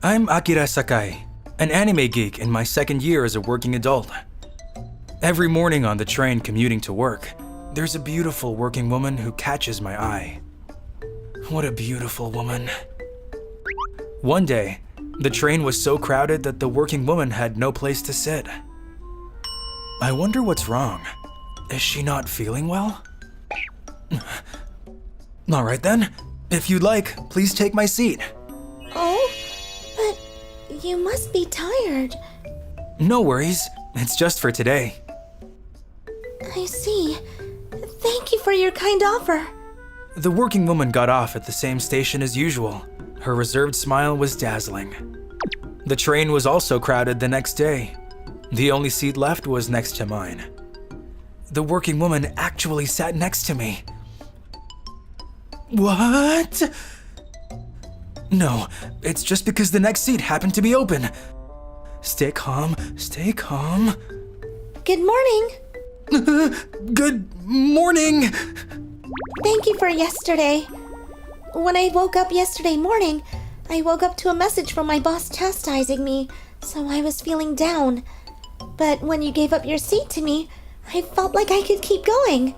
I'm Akira Sakai, an anime geek in my second year as a working adult. Every morning on the train commuting to work, there's a beautiful working woman who catches my eye. What a beautiful woman. One day, the train was so crowded that the working woman had no place to sit. I wonder what's wrong. Is she not feeling well? All right then, if you'd like, please take my seat. Oh, but you must be tired. No worries, it's just for today. I see. Thank you for your kind offer. The working woman got off at the same station as usual. Her reserved smile was dazzling. The train was also crowded the next day. The only seat left was next to mine. The working woman actually sat next to me. What? No, it's just because the next seat happened to be open. Stay calm, stay calm. Good morning. Good morning. Thank you for yesterday. When I woke up yesterday morning, I woke up to a message from my boss chastising me, so I was feeling down. But when you gave up your seat to me, I felt like I could keep going.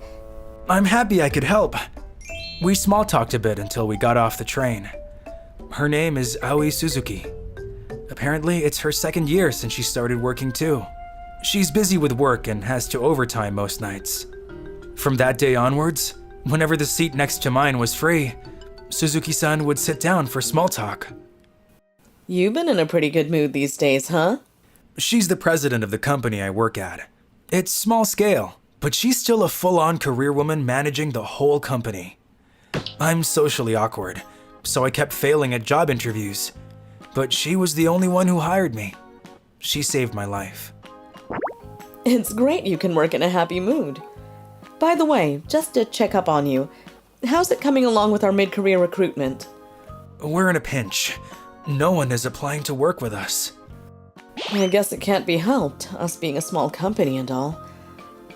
I'm happy I could help. We small-talked a bit until we got off the train. Her name is Aoi Suzuki. Apparently, it's her second year since she started working too. She's busy with work and has to overtime most nights. From that day onwards, whenever the seat next to mine was free, Suzuki-san would sit down for small talk. You've been in a pretty good mood these days, huh? She's the president of the company I work at. It's small scale, but she's still a full-on career woman managing the whole company. I'm socially awkward, so I kept failing at job interviews. But she was the only one who hired me. She saved my life. It's great you can work in a happy mood. By the way, just to check up on you, how's it coming along with our mid-career recruitment? We're in a pinch. No one is applying to work with us. I guess it can't be helped, us being a small company and all.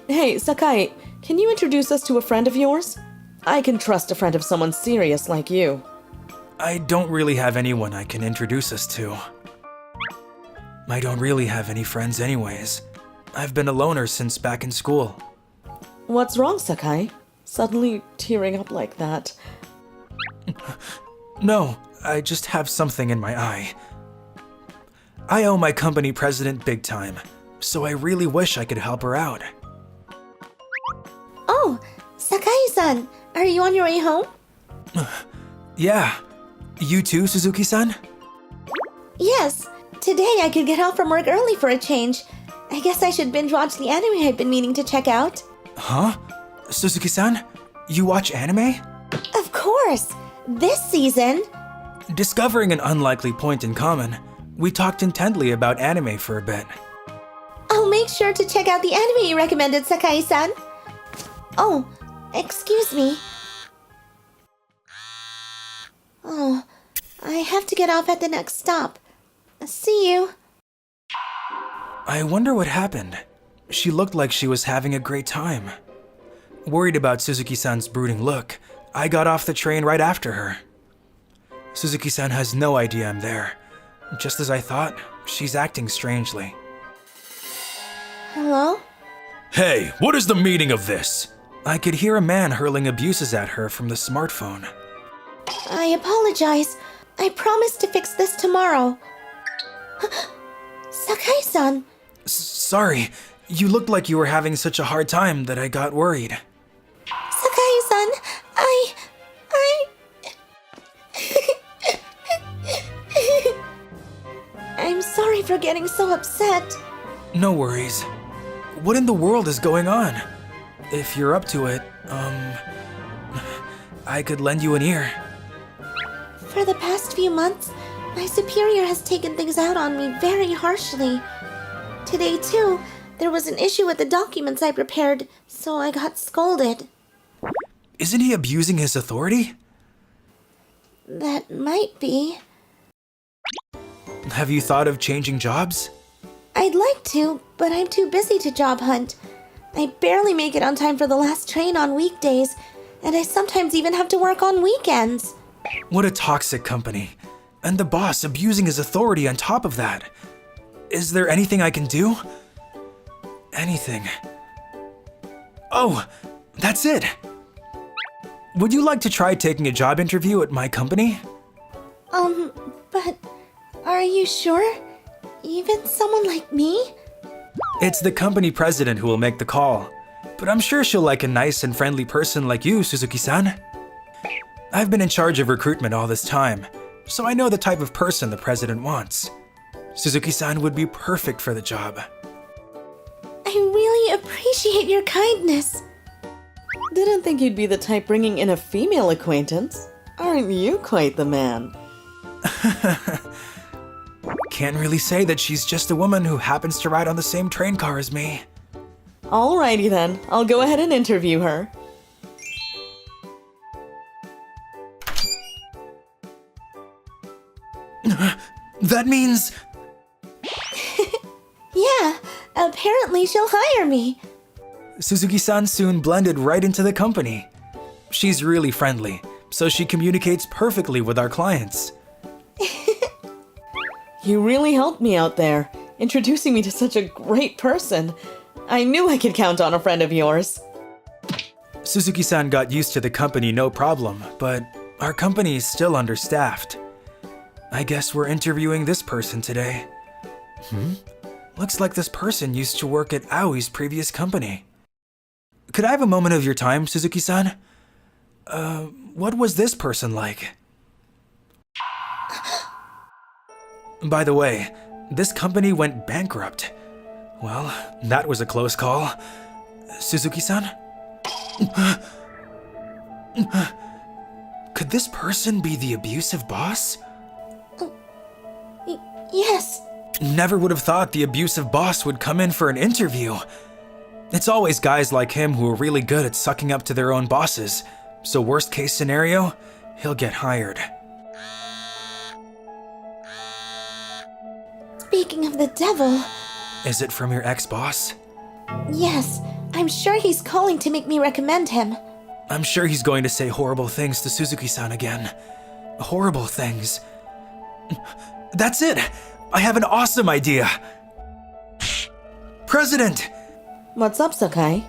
Hey, Sakai, can you introduce us to a friend of yours? I can trust a friend of someone serious like you. I don't really have anyone I can introduce us to. I don't really have any friends anyways. I've been a loner since back in school. What's wrong, Sakai? Suddenly tearing up like that. No, I just have something in my eye. I owe my company president big time, so I really wish I could help her out. Oh, Sakai-san, are you on your way home? Yeah. You too, Suzuki-san? Yes. Today I could get off from work early for a change. I guess I should binge watch the anime I've been meaning to check out. Huh? Suzuki-san? You watch anime? Of course. This season. Discovering an unlikely point in common, we talked intently about anime for a bit. I'll make sure to check out the anime you recommended, Sakai-san. Oh, excuse me. Oh, I have to get off at the next stop. See you. I wonder what happened. She looked like she was having a great time. Worried about Suzuki-san's brooding look, I got off the train right after her. Suzuki-san has no idea I'm there. Just as I thought, she's acting strangely. Hello? Hey, what is the meaning of this? I could hear a man hurling abuses at her from the smartphone. I apologize. I promise to fix this tomorrow. Sakai-san. Sorry, you looked like you were having such a hard time that I got worried. Sakai-san, I'm sorry for getting so upset. No worries. What in the world is going on? If you're up to it, I could lend you an ear. For the past few months, my superior has taken things out on me very harshly. Today, too, there was an issue with the documents I prepared, so I got scolded. Isn't he abusing his authority? That might be. Have you thought of changing jobs? I'd like to, but I'm too busy to job hunt. I barely make it on time for the last train on weekdays, and I sometimes even have to work on weekends. What a toxic company. And the boss abusing his authority on top of that. Is there anything I can do? Anything. Oh, that's it! Would you like to try taking a job interview at my company? But are you sure? Even someone like me? It's the company president who will make the call, but I'm sure she'll like a nice and friendly person like you, Suzuki-san. I've been in charge of recruitment all this time, so I know the type of person the president wants. Suzuki-san would be perfect for the job. I really appreciate your kindness. Didn't think you'd be the type bringing in a female acquaintance. Aren't you quite the man? Can't really say that she's just a woman who happens to ride on the same train car as me. Alrighty then, I'll go ahead and interview her. That means... Yeah, apparently she'll hire me. Suzuki-san soon blended right into the company. She's really friendly, so she communicates perfectly with our clients. You really helped me out there, introducing me to such a great person. I knew I could count on a friend of yours. Suzuki-san got used to the company no problem, but our company is still understaffed. I guess we're interviewing this person today. Looks like this person used to work at Aoi's previous company. Could I have a moment of your time, Suzuki-san? What was this person like? By the way, this company went bankrupt. Well, that was a close call. Suzuki-san? Could this person be the abusive boss? Yes. Never would have thought the abusive boss would come in for an interview. It's always guys like him who are really good at sucking up to their own bosses. So worst case scenario, he'll get hired. Speaking of the devil, Is it from your ex-boss? yes, I'm sure he's calling to make me recommend him. I'm sure he's going to say horrible things to Suzuki-san again. Horrible things. That's it! I have an awesome idea! President! What's up, Sakai?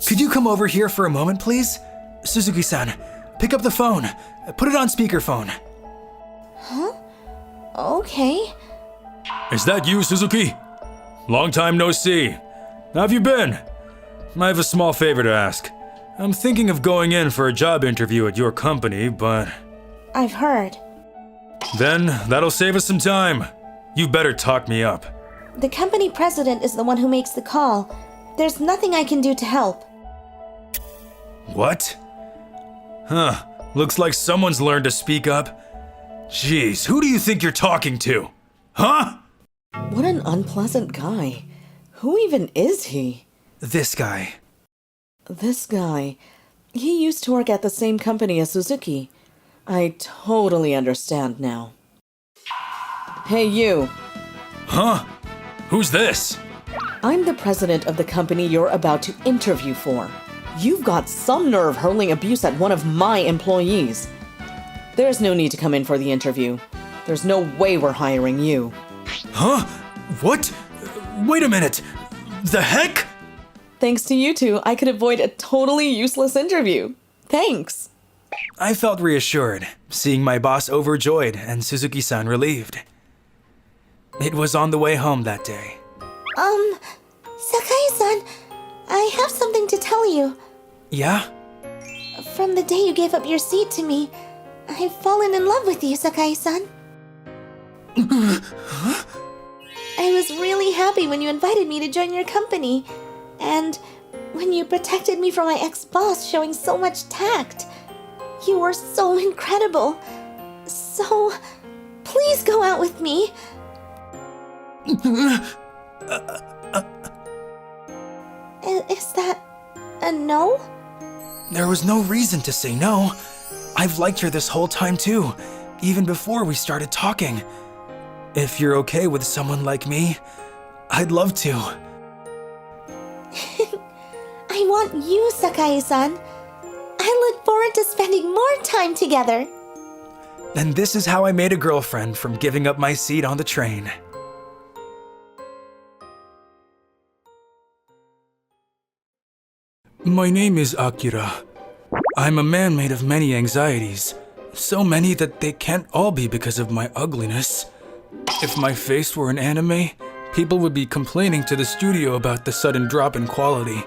Could you come over here for a moment, please? Suzuki-san, pick up the phone. Put it on speakerphone. Okay. Is that you, Suzuki? Long time no see. How have you been? I have a small favor to ask. I'm thinking of going in for a job interview at your company, but... I've heard. Then, that'll save us some time. You better talk me up. The company president is the one who makes the call. There's nothing I can do to help. What? Huh, looks like someone's learned to speak up. Jeez, who do you think you're talking to? Huh? What an unpleasant guy. Who even is he? This guy. This guy. He used to work at the same company as Suzuki. I totally understand now. Hey, you. Huh? Who's this? I'm the president of the company you're about to interview for. You've got some nerve hurling abuse at one of my employees. There's no need to come in for the interview. There's no way we're hiring you. Huh? What? Wait a minute. The heck? Thanks to you two, I could avoid a totally useless interview. Thanks. I felt reassured, seeing my boss overjoyed and Suzuki-san relieved. It was on the way home that day. Sakai-san, I have something to tell you. Yeah? From the day you gave up your seat to me, I've fallen in love with you, Sakai-san. I was really happy when you invited me to join your company, and when you protected me from my ex-boss showing so much tact. You were so incredible. So, please go out with me. Is that a no? There was no reason to say no. I've liked her this whole time too, even before we started talking. If you're okay with someone like me, I'd love to. I want you, Sakai-san. I look forward to spending more time together. And this is how I made a girlfriend from giving up my seat on the train. My name is Akira. I'm a man made of many anxieties. So many that they can't all be because of my ugliness. If my face were an anime, people would be complaining to the studio about the sudden drop in quality.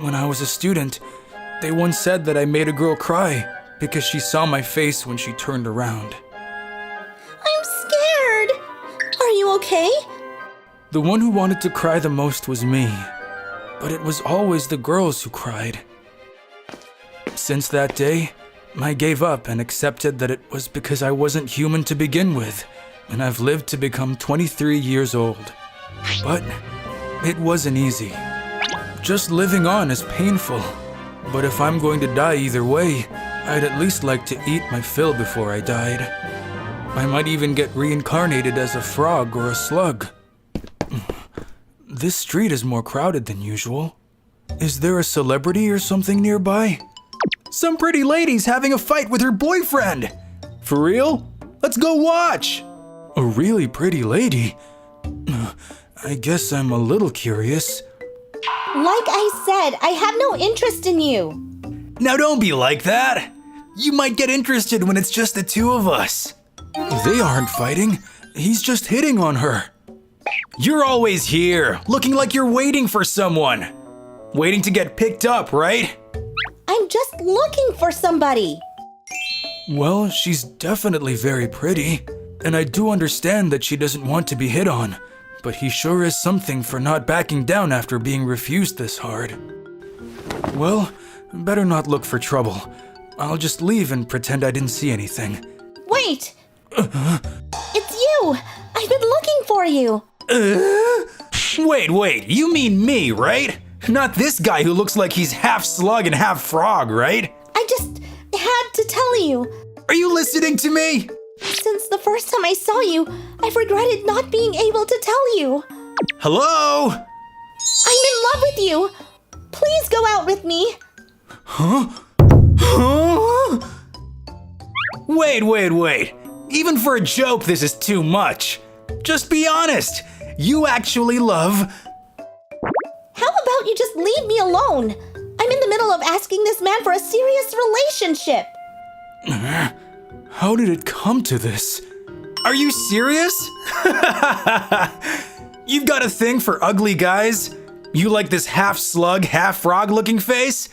When I was a student, they once said that I made a girl cry because she saw my face when she turned around. I'm scared. Are you okay? The one who wanted to cry the most was me, but it was always the girls who cried. Since that day, I gave up and accepted that it was because I wasn't human to begin with, and I've lived to become 23 years old. But it wasn't easy. Just living on is painful, but if I'm going to die either way, I'd at least like to eat my fill before I died. I might even get reincarnated as a frog or a slug. This street is more crowded than usual. Is there a celebrity or something nearby? Some pretty lady's having a fight with her boyfriend. For real? Let's go watch. A really pretty lady? I guess I'm a little curious. Like I said, I have no interest in you. Now don't be like that. You might get interested when it's just the two of us. They aren't fighting. He's just hitting on her. You're always here, looking like you're waiting for someone. Waiting to get picked up, right? I'm just looking for somebody. Well, she's definitely very pretty. And I do understand that she doesn't want to be hit on. But he sure is something for not backing down after being refused this hard. Well, better not look for trouble. I'll just leave and pretend I didn't see anything. Wait! It's you! I've been looking for you! Wait, you mean me, right? Not this guy who looks like he's half slug and half frog, right? I just had to tell you. Are you listening to me? Since the first time I saw you, I've regretted not being able to tell you. Hello? I'm in love with you. Please go out with me. Huh? Wait. Even for a joke, this is too much. Just be honest. You actually love... How about you just leave me alone? I'm in the middle of asking this man for a serious relationship. How did it come to this? Are you serious? You've got a thing for ugly guys? You like this half slug, half frog looking face?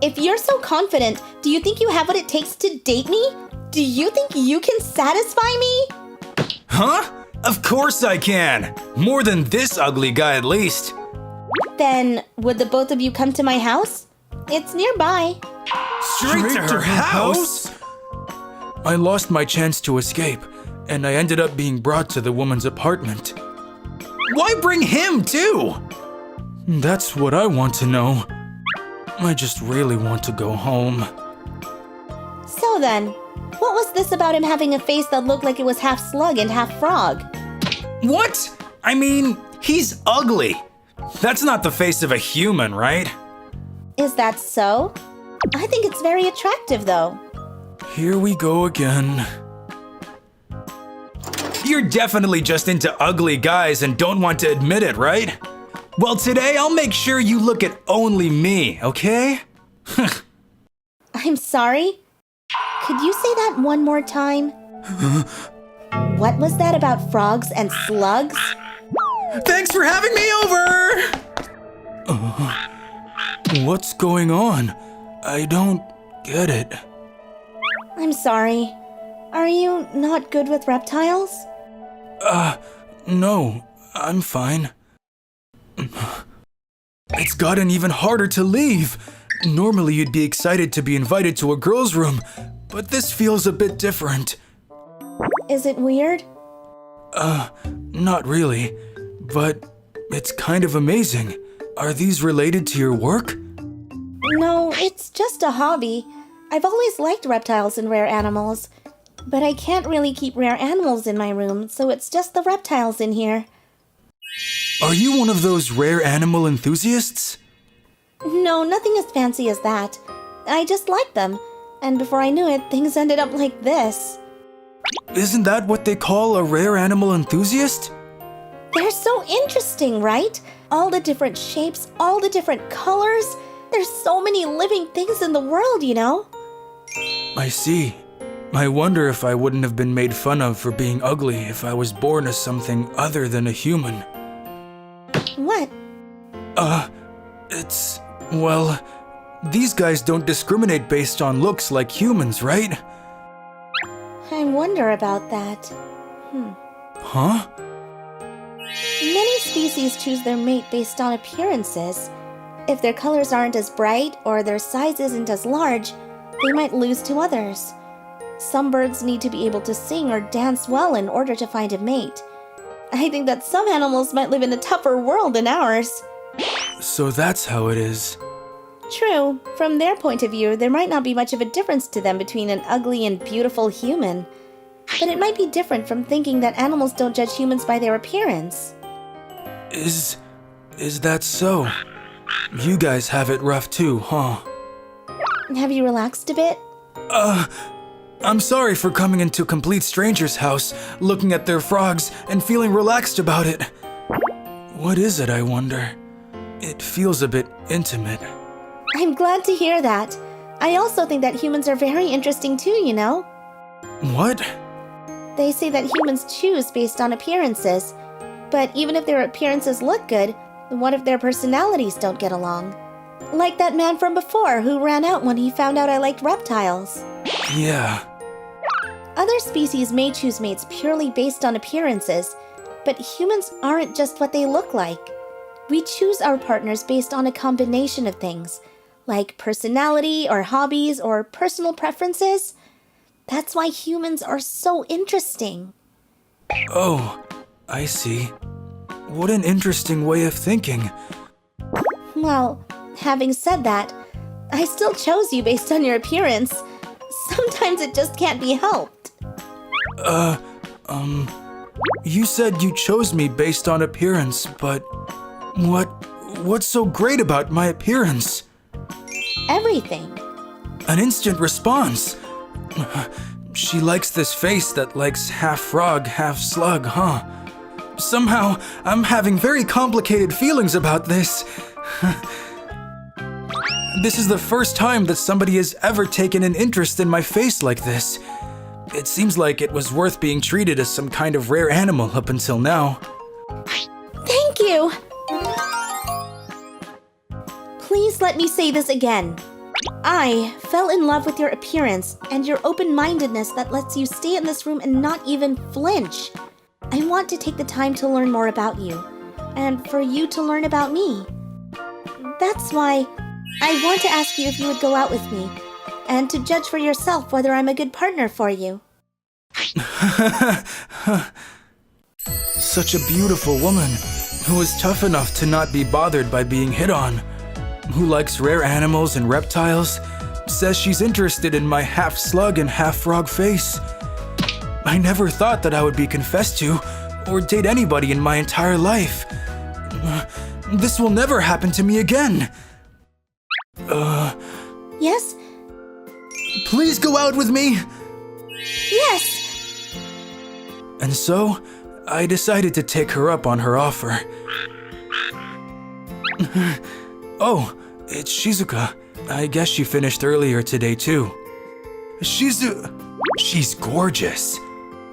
If you're so confident, do you think you have what it takes to date me? Do you think you can satisfy me? Huh? Of course I can. More than this ugly guy at least. Then, would the both of you come to my house? It's nearby. Straight to her house? I lost my chance to escape, and I ended up being brought to the woman's apartment. Why bring him too? That's what I want to know. I just really want to go home. So then, what was this about him having a face that looked like it was half slug and half frog? What? I mean, he's ugly. That's not the face of a human, right? Is that so? I think it's very attractive, though. Here we go again. You're definitely just into ugly guys and don't want to admit it, right? Well, today I'll make sure you look at only me, okay? I'm sorry? Could you say that one more time? What was that about frogs and slugs? Thanks for having me over! What's going on? I don't get it. I'm sorry. Are you not good with reptiles? No, I'm fine. It's gotten even harder to leave. Normally you'd be excited to be invited to a girl's room, but this feels a bit different. Is it weird? Not really, but it's kind of amazing. Are these related to your work? No, it's just a hobby. I've always liked reptiles and rare animals, but I can't really keep rare animals in my room, so it's just the reptiles in here. Are you one of those rare animal enthusiasts? No, nothing as fancy as that. I just like them. And before I knew it, things ended up like this. Isn't that what they call a rare animal enthusiast? They're so interesting, right? All the different shapes, all the different colors. There's so many living things in the world, you know? I see. I wonder if I wouldn't have been made fun of for being ugly if I was born as something other than a human. What? Well, these guys don't discriminate based on looks like humans, right? I wonder about that. Huh? Many species choose their mate based on appearances. If their colors aren't as bright or their size isn't as large, they might lose to others. Some birds need to be able to sing or dance well in order to find a mate. I think that some animals might live in a tougher world than ours. So that's how it is. True, from their point of view, there might not be much of a difference to them between an ugly and beautiful human. But it might be different from thinking that animals don't judge humans by their appearance. Is that so? You guys have it rough too, huh? Have you relaxed a bit? I'm sorry for coming into a complete stranger's house, looking at their frogs, and feeling relaxed about it. What is it, I wonder? It feels a bit intimate. I'm glad to hear that. I also think that humans are very interesting too, you know? What? They say that humans choose based on appearances. But even if their appearances look good, what if their personalities don't get along? Like that man from before who ran out when he found out I liked reptiles. Yeah. Other species may choose mates purely based on appearances, but humans aren't just what they look like. We choose our partners based on a combination of things, like personality or hobbies or personal preferences. That's why humans are so interesting. Oh, I see. What an interesting way of thinking. Well, having said that, I still chose you based on your appearance. Sometimes it just can't be helped. You said you chose me based on appearance, but what's so great about my appearance? Everything. An instant response. She likes this face that likes half frog, half slug, huh? Somehow, I'm having very complicated feelings about this. This is the first time that somebody has ever taken an interest in my face like this. It seems like it was worth being treated as some kind of rare animal up until now. Thank you! Please let me say this again. I fell in love with your appearance and your open-mindedness that lets you stay in this room and not even flinch. I want to take the time to learn more about you, and for you to learn about me. That's why I want to ask you if you would go out with me, and to judge for yourself whether I'm a good partner for you. Such a beautiful woman, who is tough enough to not be bothered by being hit on, who likes rare animals and reptiles, says she's interested in my half slug and half frog face. I never thought that I would be confessed to, or date anybody in my entire life. This will never happen to me again. Yes? Please go out with me! Yes! And so, I decided to take her up on her offer. Oh, it's Shizuka. I guess she finished earlier today too. She's gorgeous.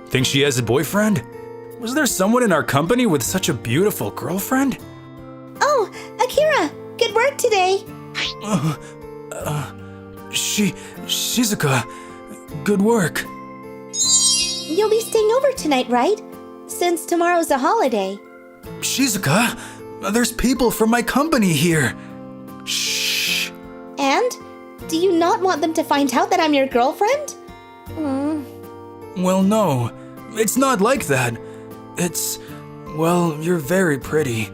Think she has a boyfriend? Was there someone in our company with such a beautiful girlfriend? Oh, Akira! Good work today! Shizuka, good work. You'll be staying over tonight, right? Since tomorrow's a holiday. Shizuka, there's people from my company here. Shh. And? Do you not want them to find out that I'm your girlfriend? Well, no. It's not like that. Well, you're very pretty.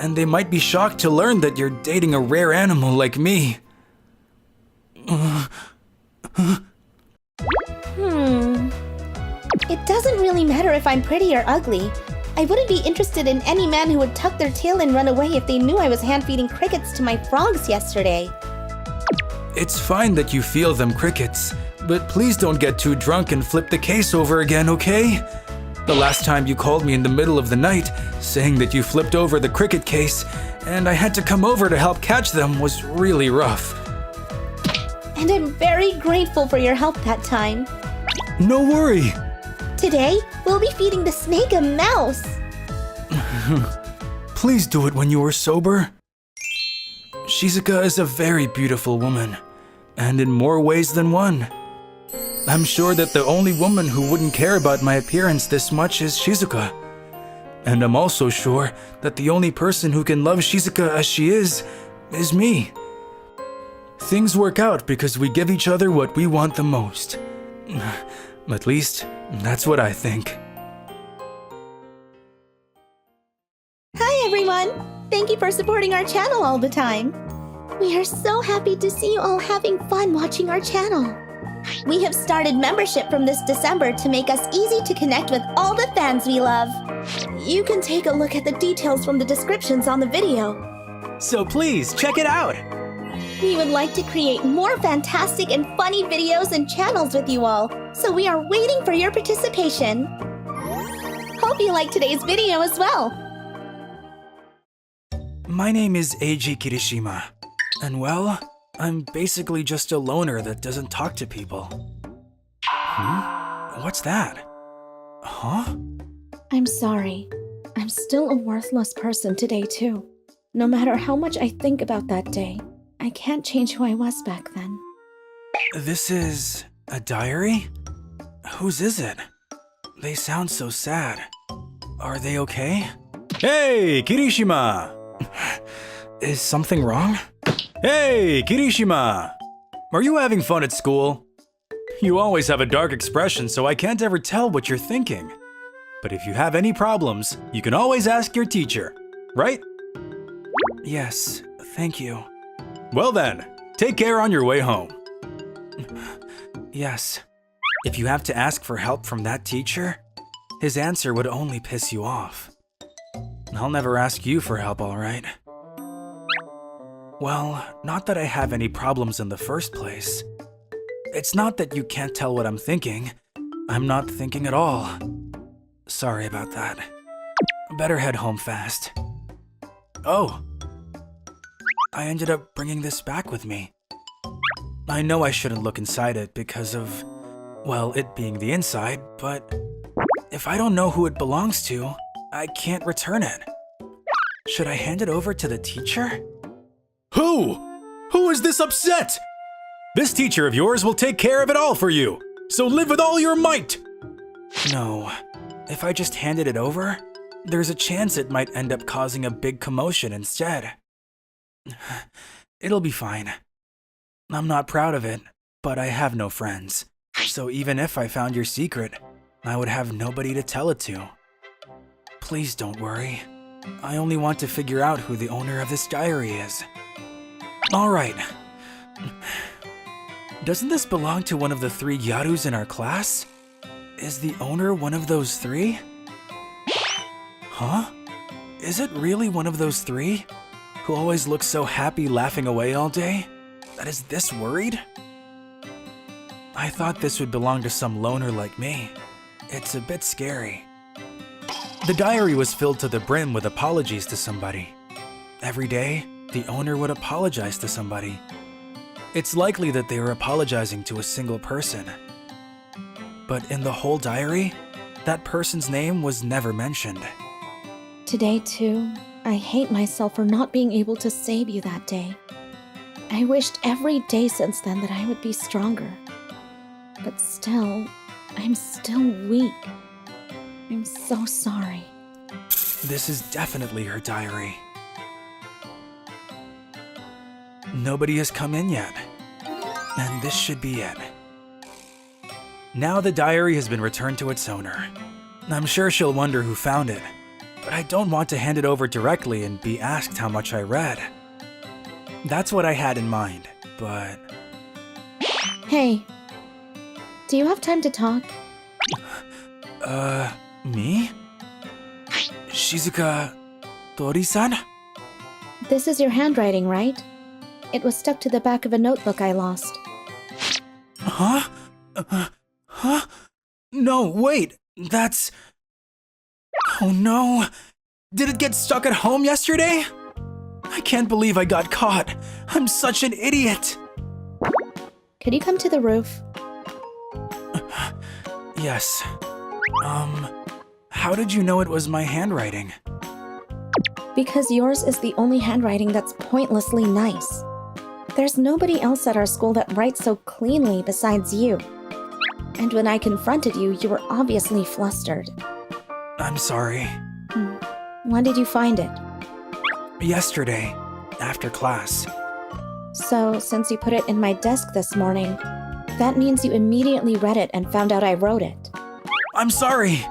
And they might be shocked to learn that you're dating a rare animal like me. It doesn't really matter if I'm pretty or ugly. I wouldn't be interested in any man who would tuck their tail and run away if they knew I was hand-feeding crickets to my frogs yesterday. It's fine that you feel them crickets, but please don't get too drunk and flip the case over again, okay? The last time you called me in the middle of the night, saying that you flipped over the cricket case, and I had to come over to help catch them was really rough. And I'm very grateful for your help that time. No worry. Today, we'll be feeding the snake a mouse. Please do it when you are sober. Shizuka is a very beautiful woman, and in more ways than one. I'm sure that the only woman who wouldn't care about my appearance this much is Shizuka. And I'm also sure that the only person who can love Shizuka as she is me. Things work out because we give each other what we want the most. At least, that's what I think. Hi everyone! Thank you for supporting our channel all the time. We are so happy to see you all having fun watching our channel. We have started membership from this December to make us easy to connect with all the fans we love. You can take a look at the details from the descriptions on the video. So please, check it out! We would like to create more fantastic and funny videos and channels with you all, so we are waiting for your participation. Hope you like today's video as well. My name is Eiji Kirishima, and well, I'm basically just a loner that doesn't talk to people. What's that? Huh? I'm sorry. I'm still a worthless person today too. No matter how much I think about that day, I can't change who I was back then. This is a diary? Whose is it? They sound so sad. Are they okay? Hey, Kirishima! Is something wrong? Hey, Kirishima! Are you having fun at school? You always have a dark expression, so I can't ever tell what you're thinking. But if you have any problems, you can always ask your teacher, right? Yes, thank you. Well then, take care on your way home. Yes. If you have to ask for help from that teacher, his answer would only piss you off. I'll never ask you for help, all right? Well, not that I have any problems in the first place. It's not that you can't tell what I'm thinking. I'm not thinking at all. Sorry about that. Better head home fast. Oh. I ended up bringing this back with me. I know I shouldn't look inside it because of, well, it being the inside, but if I don't know who it belongs to, I can't return it. Should I hand it over to the teacher? Who? Who is this upset? This teacher of yours will take care of it all for you, so live with all your might! No, if I just handed it over, there's a chance it might end up causing a big commotion instead. It'll be fine. I'm not proud of it, but I have no friends, so even if I found your secret, I would have nobody to tell it to. Please don't worry. I only want to figure out who the owner of this diary is. Alright. Doesn't this belong to one of the 3 Gyarus in our class? Is the owner one of those 3? Huh? Is it really one of those 3? Who always looks so happy laughing away all day? That is this worried? I thought this would belong to some loner like me. It's a bit scary. The diary was filled to the brim with apologies to somebody. Every day, the owner would apologize to somebody. It's likely that they were apologizing to a single person. But in the whole diary, that person's name was never mentioned. Today too, I hate myself for not being able to save you that day. I wished every day since then that I would be stronger. But still, I'm still weak. I'm so sorry. This is definitely her diary. Nobody has come in yet. And this should be it. Now the diary has been returned to its owner. I'm sure she'll wonder who found it, but I don't want to hand it over directly and be asked how much I read. That's what I had in mind, but... Hey, do you have time to talk? Me? Shizuka Tori-san? This is your handwriting, right? It was stuck to the back of a notebook I lost. Huh? Huh? No, wait. That's... Oh no. Did it get stuck at home yesterday? I can't believe I got caught. I'm such an idiot. Could you come to the roof? Yes. How did you know it was my handwriting? Because yours is the only handwriting that's pointlessly nice. There's nobody else at our school that writes so cleanly besides you. And when I confronted you, you were obviously flustered. I'm sorry. When did you find it? Yesterday, after class. So, since you put it in my desk this morning, that means you immediately read it and found out I wrote it. I'm sorry.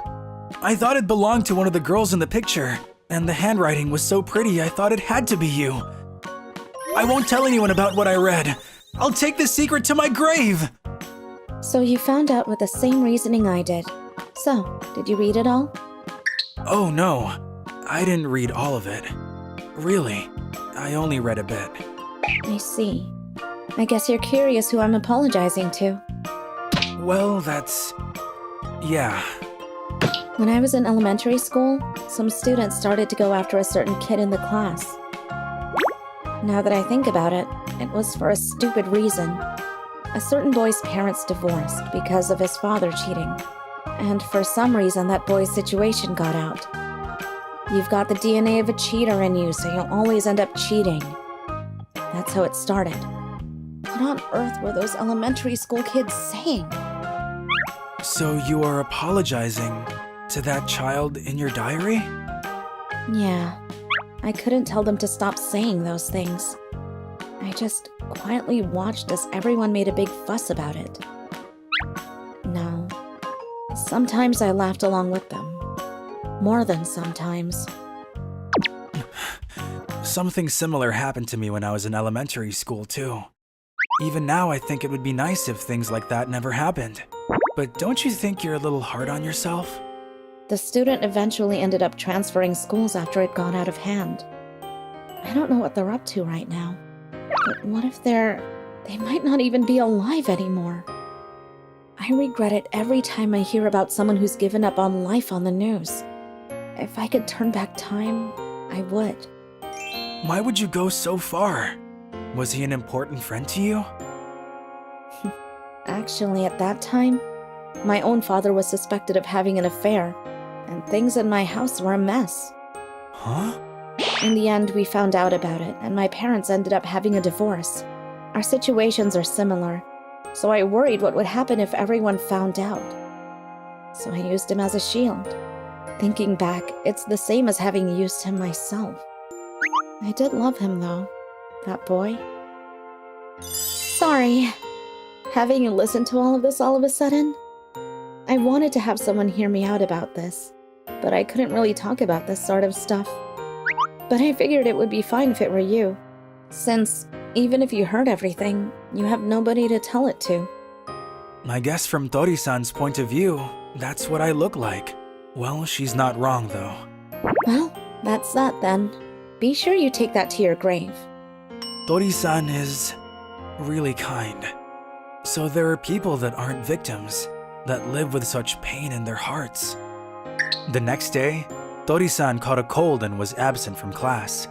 I thought it belonged to one of the girls in the picture, and the handwriting was so pretty I thought it had to be you. I won't tell anyone about what I read. I'll take the secret to my grave. So you found out with the same reasoning I did. So, did you read it all? Oh no, I didn't read all of it. Really, I only read a bit. I see. I guess you're curious who I'm apologizing to. Well, yeah. When I was in elementary school, some students started to go after a certain kid in the class. Now that I think about it, it was for a stupid reason. A certain boy's parents divorced because of his father cheating. And for some reason, that boy's situation got out. You've got the DNA of a cheater in you, so you'll always end up cheating. That's how it started. What on earth were those elementary school kids saying? So you are apologizing to that child in your diary? Yeah. I couldn't tell them to stop saying those things. I just quietly watched as everyone made a big fuss about it. No. Sometimes I laughed along with them. More than sometimes. Something similar happened to me when I was in elementary school, too. Even now, I think it would be nice if things like that never happened. But don't you think you're a little hard on yourself? The student eventually ended up transferring schools after it got out of hand. I don't know what they're up to right now. But what if they might not even be alive anymore? I regret it every time I hear about someone who's given up on life on the news. If I could turn back time, I would. Why would you go so far? Was he an important friend to you? Actually, at that time, my own father was suspected of having an affair, and things in my house were a mess. Huh? In the end, we found out about it, and my parents ended up having a divorce. Our situations are similar, so I worried what would happen if everyone found out. So I used him as a shield. Thinking back, it's the same as having used him myself. I did love him, though. That boy. Sorry. Having you listen to all of this all of a sudden? I wanted to have someone hear me out about this, but I couldn't really talk about this sort of stuff. But I figured it would be fine if it were you, since even if you heard everything, you have nobody to tell it to. I guess from Tori-san's point of view, that's what I look like. Well, she's not wrong, though. Well, that's that then. Be sure you take that to your grave. Tori-san is really kind. So there are people that aren't victims, that live with such pain in their hearts. The next day, Tori-san caught a cold and was absent from class.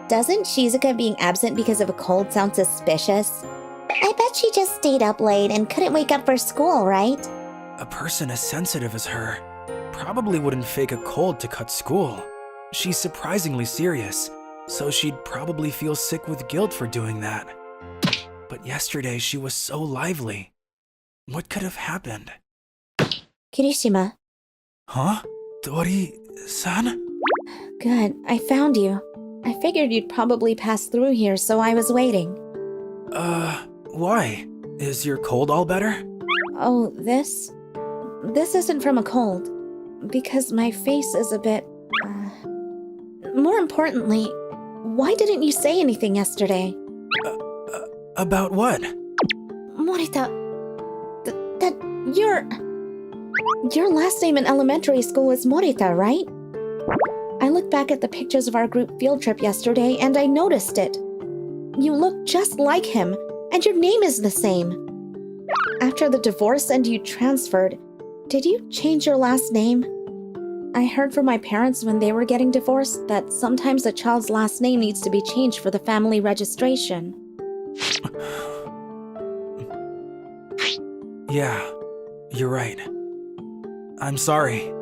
Doesn't Shizuka being absent because of a cold sound suspicious? I bet she just stayed up late and couldn't wake up for school, right? A person as sensitive as her probably wouldn't fake a cold to cut school. She's surprisingly serious, so she'd probably feel sick with guilt for doing that. But yesterday she was so lively. What could have happened? Kirishima. Huh? Tori-san? Good, I found you. I figured you'd probably pass through here, so I was waiting. Why? Is your cold all better? Oh, this? This isn't from a cold. Because my face is a bit... More importantly, why didn't you say anything yesterday? About what? Morita... Your last name in elementary school was Morita, right? I looked back at the pictures of our group field trip yesterday and I noticed it. You look just like him, and your name is the same. After the divorce and you transferred, did you change your last name? I heard from my parents when they were getting divorced that sometimes a child's last name needs to be changed for the family registration. Yeah, you're right. I'm sorry.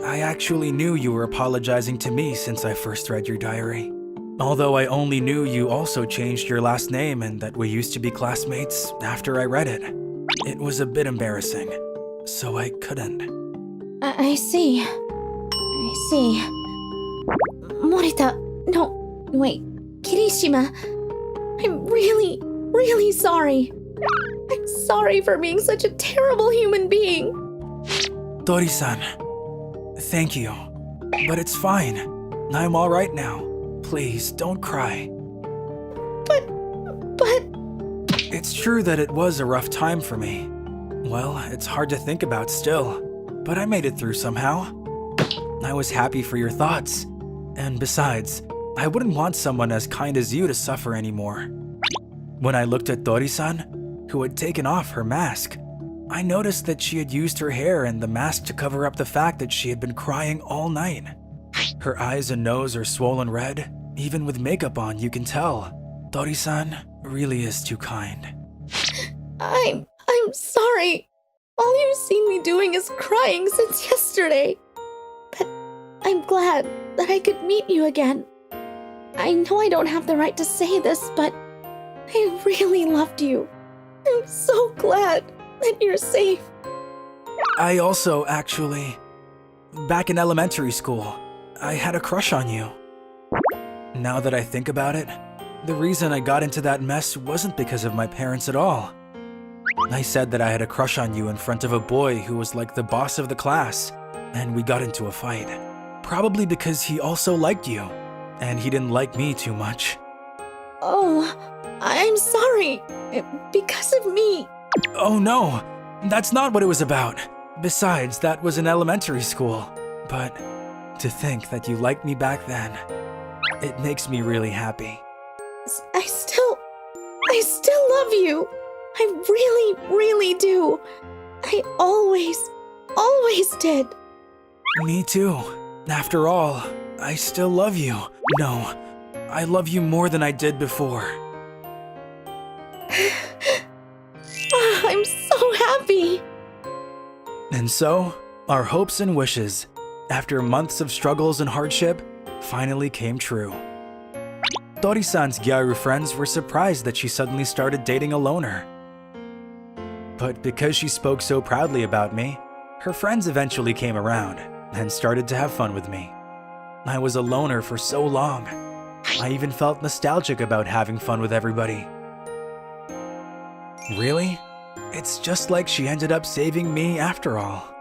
I actually knew you were apologizing to me since I first read your diary. Although I only knew you also changed your last name and that we used to be classmates after I read it. It was a bit embarrassing, so I couldn't. I see. I see. Morita, no, wait. Kirishima, I'm really sorry. I'm sorry for being such a terrible human being. Tori-san, thank you. But it's fine. I'm all right now. Please, don't cry. But... It's true that it was a rough time for me. Well, it's hard to think about still, but I made it through somehow. I was happy for your thoughts. And besides, I wouldn't want someone as kind as you to suffer anymore. When I looked at Tori-san, who had taken off her mask, I noticed that she had used her hair and the mask to cover up the fact that she had been crying all night. Her eyes and nose are swollen red. Even with makeup on, you can tell. Tori-san really is too kind. I'm sorry. All you've seen me doing is crying since yesterday. But I'm glad that I could meet you again. I know I don't have the right to say this, but I really loved you. I'm so glad that you're safe. I also, actually, back in elementary school, I had a crush on you. Now that I think about it, the reason I got into that mess wasn't because of my parents at all. I said that I had a crush on you in front of a boy who was like the boss of the class, and we got into a fight. Probably because he also liked you, and he didn't like me too much. Oh, I'm sorry. Because of me. Oh no, that's not what it was about. Besides, that was in elementary school. But to think that you liked me back then, it makes me really happy. I still love you. I really do. I always did. Me too. After all, I still love you. No, I love you more than I did before. I'm so happy. And so, our hopes and wishes, after months of struggles and hardship, finally came true. Tori-san's Gyaru friends were surprised that she suddenly started dating a loner. But because she spoke so proudly about me, her friends eventually came around and started to have fun with me. I was a loner for so long. I even felt nostalgic about having fun with everybody. Really? It's just like she ended up saving me after all.